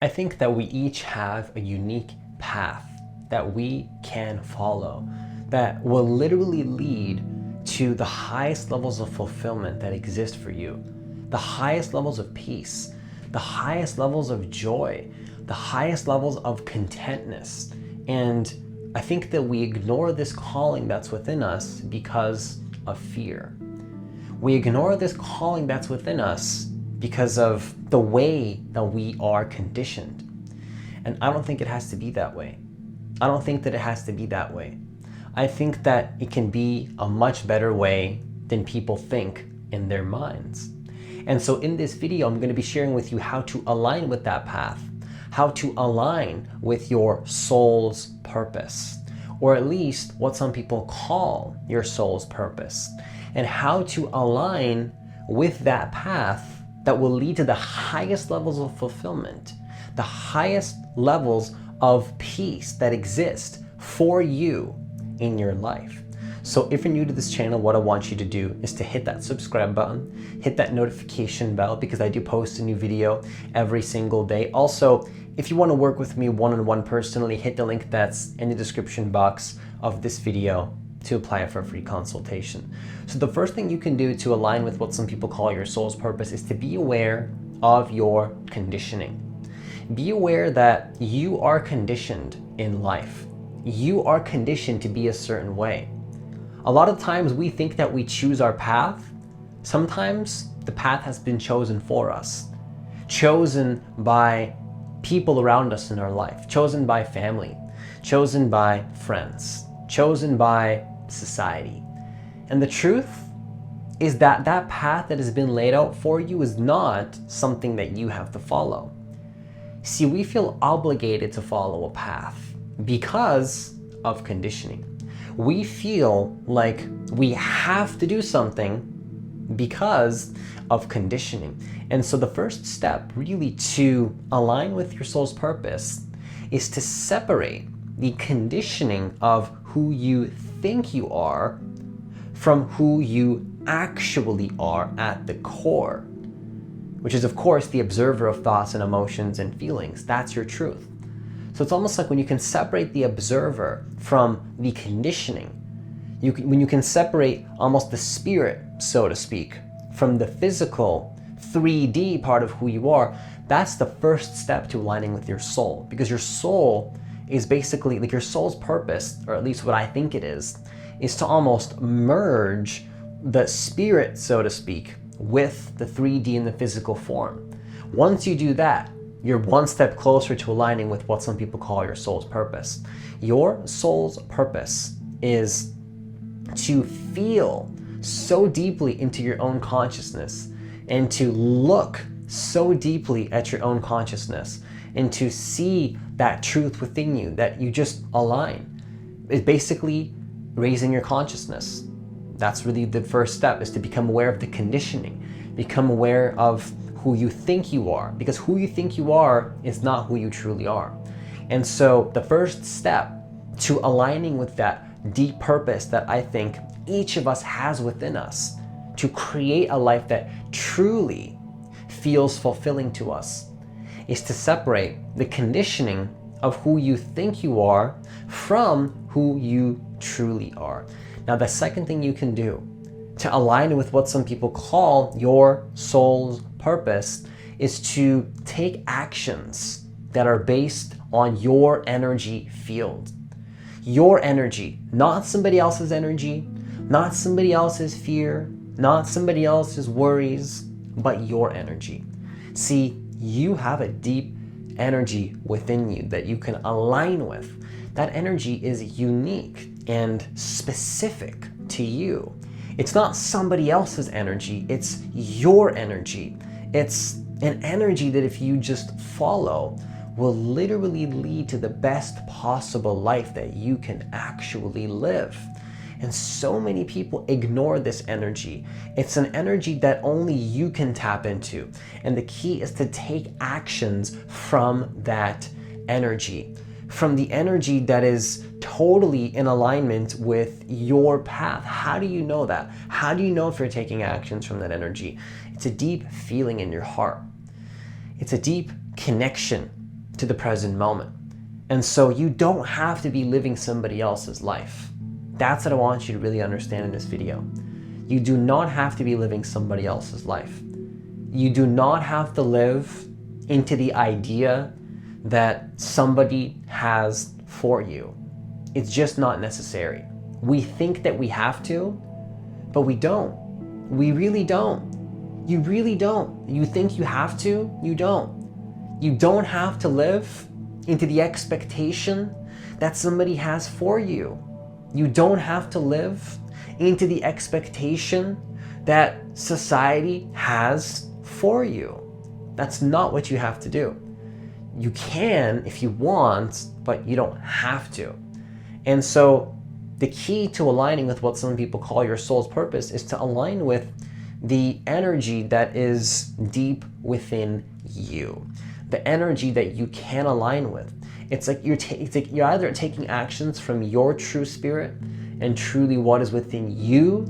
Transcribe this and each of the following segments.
I think that we each have a unique path that we can follow that will literally lead to the highest levels of fulfillment that exist for you, the highest levels of peace, the highest levels of joy, the highest levels of contentness. And I think that we ignore this calling that's within us because of fear. We ignore this calling that's within us because of the way that we are conditioned. And I don't think it has to be that way. I don't think that it has to be that way. I think that it can be a much better way than people think in their minds. And so in this video, I'm going to be sharing with you how to align with that path, how to align with your soul's purpose, or at least what some people call your soul's purpose, and how to align with that path that will lead to the highest levels of fulfillment, the highest levels of peace that exist for you in your life. So if you're new to this channel, what I want you to do is to hit that subscribe button, hit that notification bell, because I do post a new video every single day. Also, if you want to work with me one-on-one personally, hit the link that's in the description box of this video to apply for a free consultation. So the first thing you can do to align with what some people call your soul's purpose is to be aware of your conditioning. Be aware that you are conditioned in life. You are conditioned to be a certain way. A lot of times we think that we choose our path. Sometimes the path has been chosen for us, chosen by people around us in our life, chosen by family, chosen by friends, chosen by society. And the truth is that that path that has been laid out for you is not something that you have to follow. See, we feel obligated to follow a path because of conditioning. We feel like we have to do something because of conditioning. And so the first step really to align with your soul's purpose is to separate the conditioning of who you think you are from who you actually are at the core, which is of course the observer of thoughts and emotions and feelings. That's your truth. So it's almost like when you can separate the observer from the conditioning, when you can separate almost the spirit, so to speak, from the physical 3D part of who you are, that's the first step to aligning with your soul. Because your soul is basically like your soul's purpose, or at least what I think it is to almost merge the spirit, so to speak, with the 3D and the physical form. Once you do that, you're one step closer to aligning with what some people call your soul's purpose. Your soul's purpose is to feel so deeply into your own consciousness and to look so deeply at your own consciousness and to see that truth within you that you just align. It's basically raising your consciousness. That's really the first step, is to become aware of the conditioning, become aware of who you think you are, because who you think you are is not who you truly are. And so the first step to aligning with that deep purpose that I think each of us has within us to create a life that truly feels fulfilling to us is to separate the conditioning of who you think you are from who you truly are. Now, the second thing you can do to align with what some people call your soul's purpose is to take actions that are based on your energy field. Your energy, not somebody else's energy, not somebody else's fear, not somebody else's worries, but your energy. See, you have a deep energy within you that you can align with. That energy is unique and specific to you. It's not somebody else's energy, it's your energy. It's an energy that if you just follow will literally lead to the best possible life that you can actually live. And so many people ignore this energy. It's an energy that only you can tap into. And the key is to take actions from that energy, from the energy that is totally in alignment with your path. How do you know that? How do you know if you're taking actions from that energy? It's a deep feeling in your heart. It's a deep connection to the present moment. And so you don't have to be living somebody else's life. That's what I want you to really understand in this video. You do not have to be living somebody else's life. You do not have to live into the idea that somebody has for you. It's just not necessary. We think that we have to, but we don't. We really don't. You really don't. You think you have to, you don't. You don't have to live into the expectation that somebody has for you. You don't have to live into the expectation that society has for you. That's not what you have to do. You can if you want, but you don't have to. And so the key to aligning with what some people call your soul's purpose is to align with the energy that is deep within you, the energy that you can align with. It's like you're either taking actions from your true spirit and truly what is within you,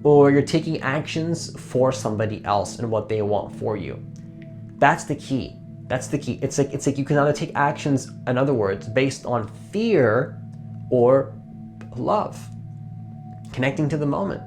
or you're taking actions for somebody else and what they want for you. That's the key. That's the key. It's like you can either take actions, in other words, based on fear or love, connecting to the moment.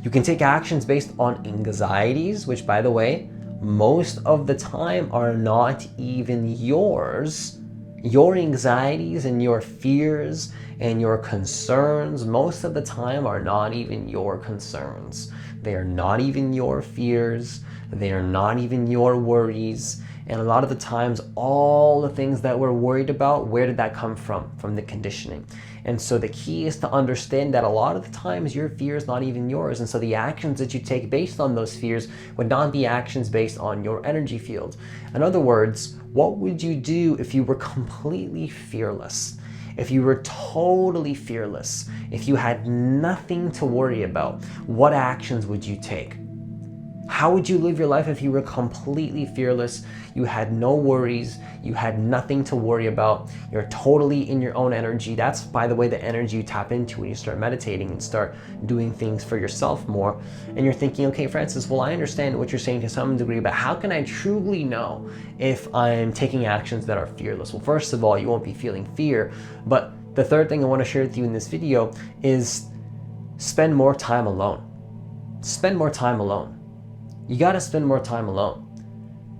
You can take actions based on anxieties, which, by the way, most of the time are not even yours. Your anxieties and your fears and your concerns most of the time are not even your concerns. They are not even your fears. They are not even your worries. And a lot of the times, all the things that we're worried about, where did that come from? From the conditioning. And so the key is to understand that a lot of the times your fear is not even yours. And so the actions that you take based on those fears would not be actions based on your energy field. In other words, what would you do if you were completely fearless? If you were totally fearless, if you had nothing to worry about, what actions would you take? How would you live your life if you were completely fearless? You had no worries, you had nothing to worry about, you're totally in your own energy. That's, by the way, the energy you tap into when you start meditating and start doing things for yourself more. And you're thinking, okay, Francis, well, I understand what you're saying to some degree, but how can I truly know if I'm taking actions that are fearless? Well, first of all, you won't be feeling fear. But the third thing I want to share with you in this video is spend more time alone. Spend more time alone. You got to spend more time alone.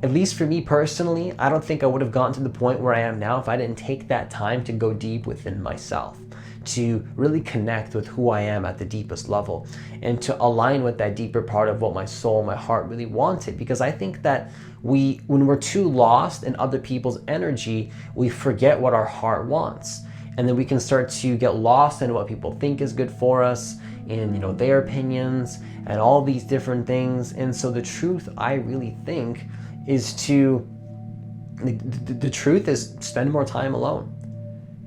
At least for me personally, I don't think I would have gotten to the point where I am now if I didn't take that time to go deep within myself, to really connect with who I am at the deepest level, and to align with that deeper part of what my soul, my heart really wanted. Because I think that when we're too lost in other people's energy, we forget what our heart wants. And then we can start to get lost in what people think is good for us, in their opinions and all these different things. And so the truth, I really think, is the truth is spend more time alone.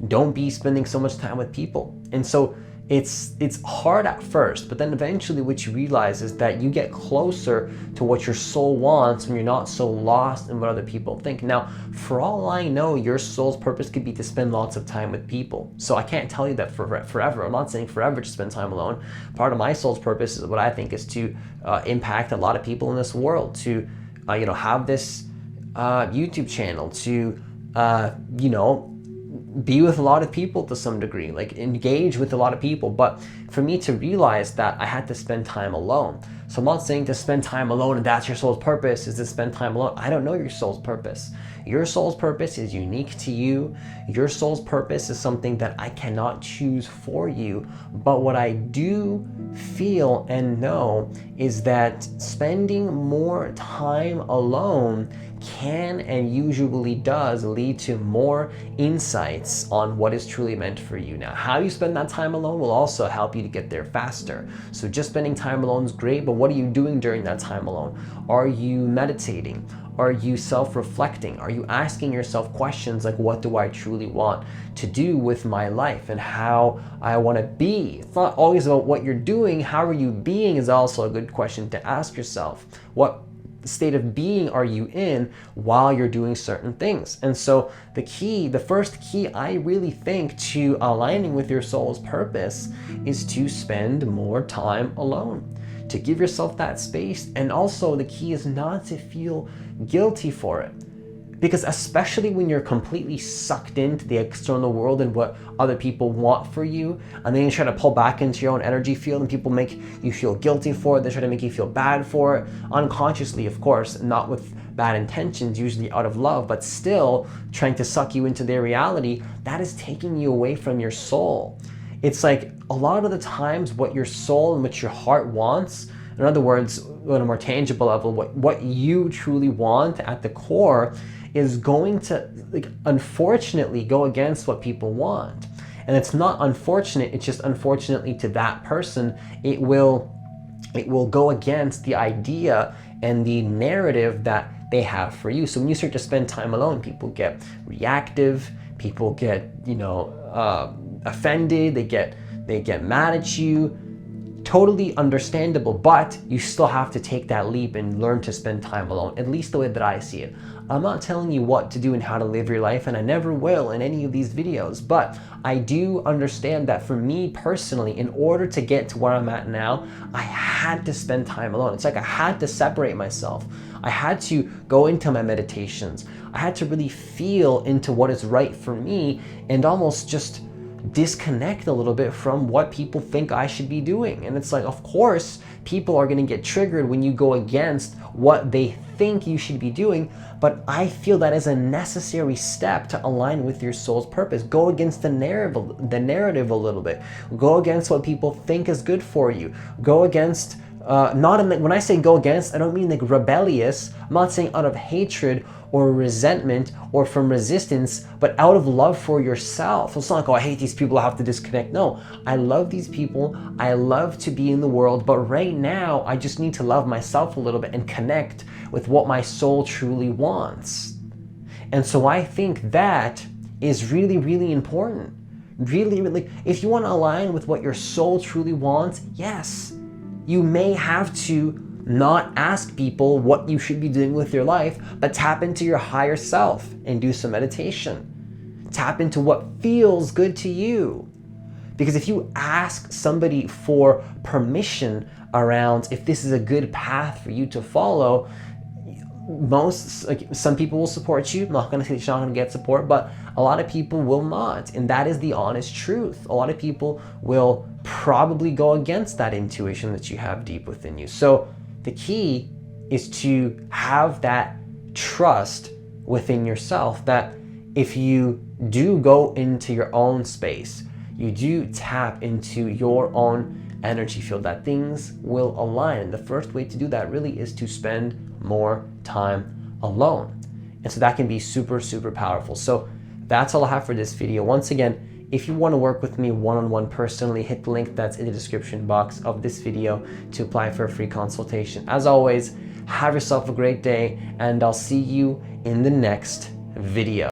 Don't be spending so much time with people. And so it's hard at first, but then eventually what you realize is that you get closer to what your soul wants when you're not so lost in what other people think. Now, for all I know, your soul's purpose could be to spend lots of time with people. So I can't tell you that forever. I'm not saying forever to spend time alone. Part of my soul's purpose is what I think is to impact a lot of people in this world, to have this YouTube channel, to be with a lot of people to some degree, like engage with a lot of people. But for me to realize that, I had to spend time alone. So I'm not saying to spend time alone and that's your soul's purpose, is to spend time alone. I don't know your soul's purpose. Your soul's purpose is unique to you. Your soul's purpose is something that I cannot choose for you. But what I do feel and know is that spending more time alone can and usually does lead to more insights on what is truly meant for you. Now, how you spend that time alone will also help you to get there faster. So just spending time alone is great, but what are you doing during that time alone? Are you meditating? Are you self-reflecting? Are you asking yourself questions like, what do I truly want to do with my life and how I want to be? It's not always about what you're doing. How are you being is also a good question to ask yourself. What state of being are you in while you're doing certain things? And so the first key I really think to aligning with your soul's purpose is to spend more time alone, to give yourself that space. And also the key is not to feel guilty for it. Because especially when you're completely sucked into the external world and what other people want for you, and then you try to pull back into your own energy field and people make you feel guilty for it, they try to make you feel bad for it, unconsciously, of course, not with bad intentions, usually out of love, but still trying to suck you into their reality, that is taking you away from your soul. It's like a lot of the times what your soul and what your heart wants, in other words, on a more tangible level, what you truly want at the core is going to, like, unfortunately go against what people want. And it's not unfortunate, it's just unfortunately to that person, it will go against the idea and the narrative that they have for you. So when you start to spend time alone, people get reactive, people get, offended, they get mad at you. Totally understandable, but you still have to take that leap and learn to spend time alone, at least the way that I see it. I'm not telling you what to do and how to live your life, and I never will in any of these videos, but I do understand that for me personally, in order to get to where I'm at now, I had to spend time alone. It's like I had to separate myself. I had to go into my meditations. I had to really feel into what is right for me and almost just disconnect a little bit from what people think I should be doing. And it's like, of course, people are going to get triggered when you go against what they think you should be doing, but I feel that is a necessary step to align with your soul's purpose. Go against the narrative a little bit. Go against what people think is good for you. Go against when I say go against, I don't mean like rebellious. I'm not saying out of hatred or resentment or from resistance, but out of love for yourself. It's not like, oh, I hate these people, I have to disconnect. No, I love these people. I love to be in the world, but right now I just need to love myself a little bit and connect with what my soul truly wants. And so I think that is really, really important. Really, really, if you want to align with what your soul truly wants, yes, you may have to not ask people what you should be doing with your life, but tap into your higher self and do some meditation. Tap into what feels good to you. Because if you ask somebody for permission around if this is a good path for you to follow, some people will support you. I'm not going to say you're not going to get support, but a lot of people will not. And that is the honest truth. A lot of people will probably go against that intuition that you have deep within you. So the key is to have that trust within yourself that if you do go into your own space, you do tap into your own energy field, that things will align. And the first way to do that really is to spend more time alone. And so that can be super, super powerful. So that's all I have for this video. Once again, if you want to work with me one-on-one personally, hit the link that's in the description box of this video to apply for a free consultation. As always, have yourself a great day, and I'll see you in the next video.